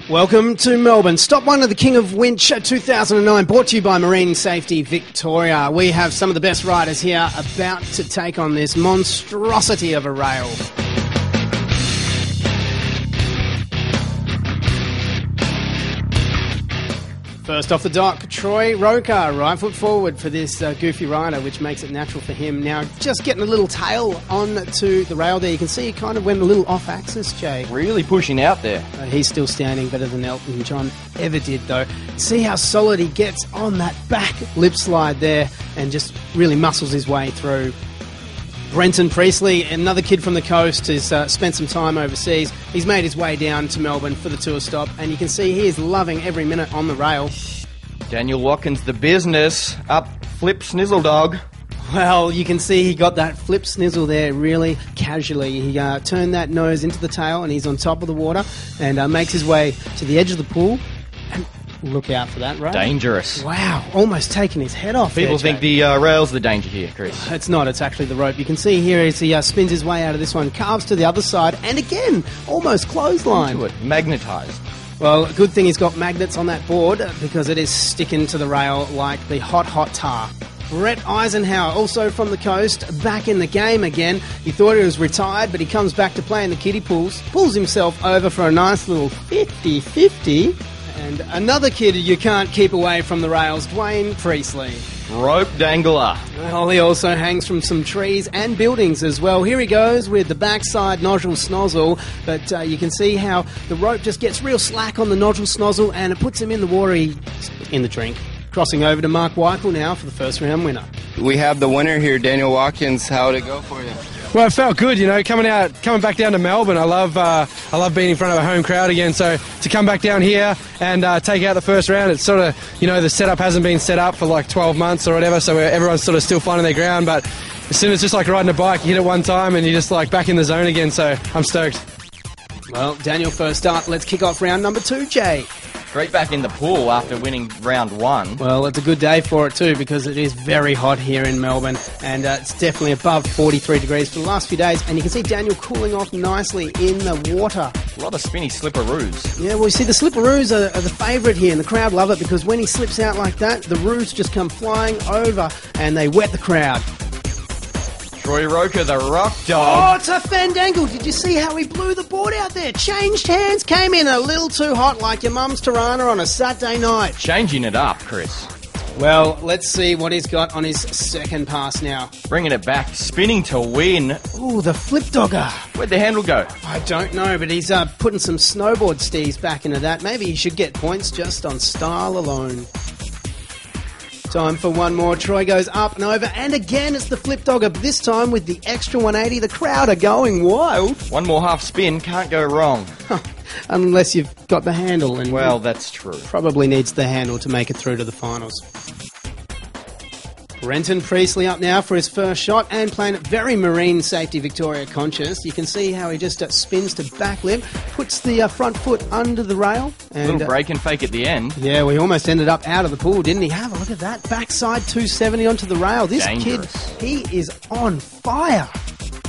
Welcome to Melbourne. Stop one of the King of Winch 2009, brought to you by Marine Safety Victoria. We have some of the best riders here about to take on this monstrosity of a rail. First off the dock, Troy Roker, right foot forward for this goofy rider, which makes it natural for him. Now, just getting a little tail onto the rail there. You can see he kind of went a little off axis, Jay. Really pushing out there. He's still standing better than Elton John ever did, though. See how solid he gets on that back lip slide there and just really muscles his way through. Brenton Priestley, another kid from the coast, has spent some time overseas. He's made his way down to Melbourne for the tour stop, and you can see he is loving every minute on the rail. Daniel Watkins, the business, up flip snizzle dog. Well, you can see he got that flip snizzle there really casually. He turned that nose into the tail, and he's on top of the water, and makes his way to the edge of the pool. And look out for that, right? Dangerous. Wow, almost taking his head off. People think the rail's the danger here, Chris. It's not, it's actually the rope. You can see here as he spins his way out of this one, carves to the other side, and again, almost clothesline. Into it, magnetised. Well, good thing he's got magnets on that board because it is sticking to the rail like the hot, hot tar. Brett Eisenhower, also from the coast, back in the game again. He thought he was retired, but he comes back to play in the kiddie pools, pulls himself over for a nice little 50-50. And another kid you can't keep away from the rails, Dwayne Priestley. Rope dangler. Well, he also hangs from some trees and buildings as well. Here he goes with the backside nozzle snozzle, but you can see how the rope just gets real slack on the nozzle snozzle and it puts him in the water, in the drink. Crossing over to Mark Weichel now for the first round winner. We have the winner here, Daniel Watkins. How'd it go for you? Well, it felt good, you know, coming back down to Melbourne. I love being in front of a home crowd again. So to come back down here and take out the first round, it's sort of, you know, the setup hasn't been set up for like 12 months or whatever. So everyone's sort of still finding their ground. But as soon as it's just like riding a bike, you hit it one time and you're just like back in the zone again. So I'm stoked. Well, Daniel first up. Let's kick off round number 2, Jay. Straight back in the pool after winning round 1. Well, it's a good day for it too because it is very hot here in Melbourne and it's definitely above 43 degrees for the last few days, and you can see Daniel cooling off nicely in the water. A lot of spinny slipperoos. Yeah, well, you see the slipperoos are the favourite here, and the crowd love it because when he slips out like that, the roos just come flying over and they wet the crowd. Troy Roker, the rock Oh, dog. it's a fandangle. Did you see how he blew the board out there? Changed hands, came in a little too hot like your mum's Tirana on a Saturday night. Changing it up, Chris. Well, let's see what he's got on his second pass now. Bringing it back, spinning to win. Ooh, the flip dogger. Where'd the handle go? I don't know, but he's putting some snowboard stees back into that. Maybe he should get points just on style alone. Time for one more. Troy goes up and over, and again it's the flip dogger, but this time with the extra 180. The crowd are going wild. One more half spin, can't go wrong. Unless you've got the handle, and Well, that's true. probably needs the handle to make it through to the finals. Brenton Priestley up now for his first shot and playing it very Marine Safety Victoria conscious. You can see how he just spins to back lip, puts the front foot under the rail. And, Little break and fake at the end. yeah, we almost ended up out of the pool, didn't he? Have a look at that. Backside 270 onto the rail. This Dangerous. kid, he is on fire.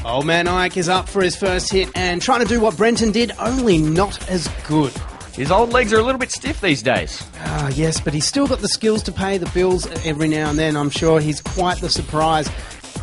Old man Ike is up for his first hit and trying to do what Brenton did, only not as good. His old legs are a little bit stiff these days. Ah, yes, but he's still got the skills to pay the bills every now and then. I'm sure he's quite the surprise.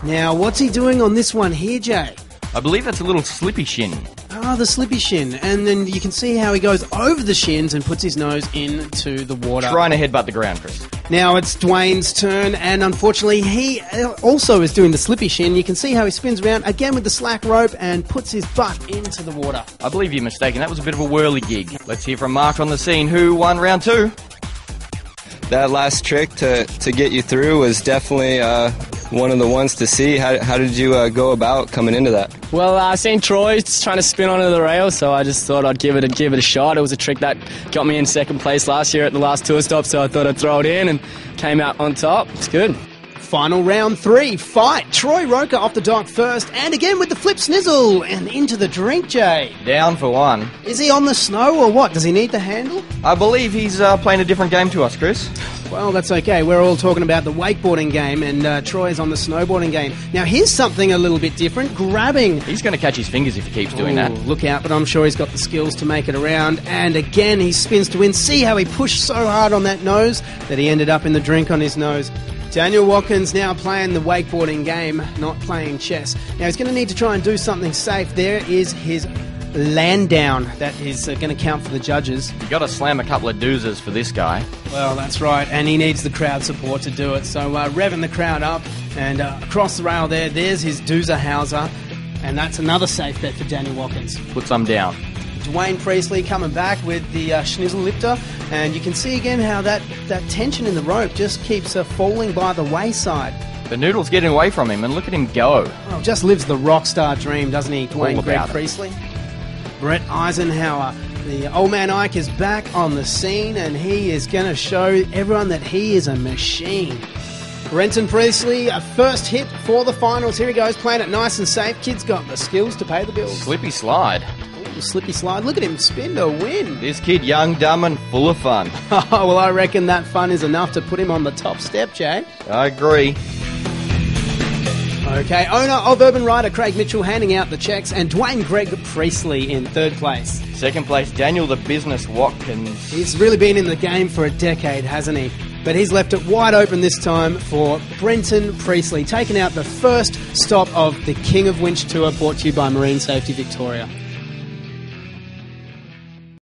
Now, what's he doing on this one here, Jay? I believe that's a little slippy shin. Ah, the slippy shin. And then you can see how he goes over the shins and puts his nose into the water. Trying to headbutt the ground, Chris. Now it's Dwayne's turn, and unfortunately he also is doing the slippy shin. You can see how he spins around again with the slack rope and puts his butt into the water. I believe you're mistaken. That was a bit of a whirly gig. Let's hear from Mark on the scene, who won round 2. That last trick to get you through was definitely one of the ones to see. How did you go about coming into that? Well, I seen Troy trying to spin onto the rail, so I just thought I'd give it a shot. It was a trick that got me in second place last year at the last tour stop, so I thought I'd throw it in and came out on top. It's good. Final round 3, fight. Troy Roker off the dock first, and again with the flip snizzle, and into the drink, Jay. Down for one. Is he on the snow or what? Does he need the handle? I believe he's playing a different game to us, Chris. Well, that's okay. We're all talking about the wakeboarding game, and Troy's on the snowboarding game. Now, here's something a little bit different, grabbing. He's going to catch his fingers if he keeps doing that. Look out, but I'm sure he's got the skills to make it around. And again, he spins to win. See how he pushed so hard on that nose that he ended up in the drink on his nose. Daniel Watkins now playing the wakeboarding game, not playing chess. Now, he's going to need to try and do something safe. There is his land down that is going to count for the judges. You've got to slam a couple of doozers for this guy. Well, that's right, and he needs the crowd support to do it. So revving the crowd up, and across the rail there's his doozer houser, and that's another safe bet for Daniel Watkins. Put some down. Dwayne Priestley coming back with the schnizzle lifter, and you can see again how that tension in the rope just keeps falling by the wayside. The noodle's getting away from him, and look at him go. Well, just lives the rock star dream, doesn't he, Dwayne Greg Priestley? Brett Eisenhower, the old man Ike, is back on the scene, and he is going to show everyone that he is a machine. Brenton Priestley, a first hit for the finals. Here he goes, playing it nice and safe. Kid's got the skills to pay the bills. Slippy slide. Ooh, slippy slide. Look at him spin to win. This kid, young, dumb, and full of fun. Oh, well, I reckon that fun is enough to put him on the top step, Jay. I agree. Okay, owner of Urban Rider, Craig Mitchell, handing out the checks, and Dwayne Greg Priestley in third place. Second place, Daniel the Business Watkins. He's really been in the game for a decade, hasn't he? But he's left it wide open this time for Brenton Priestley, taking out the first stop of the King of Winch Tour, brought to you by Marine Safety Victoria.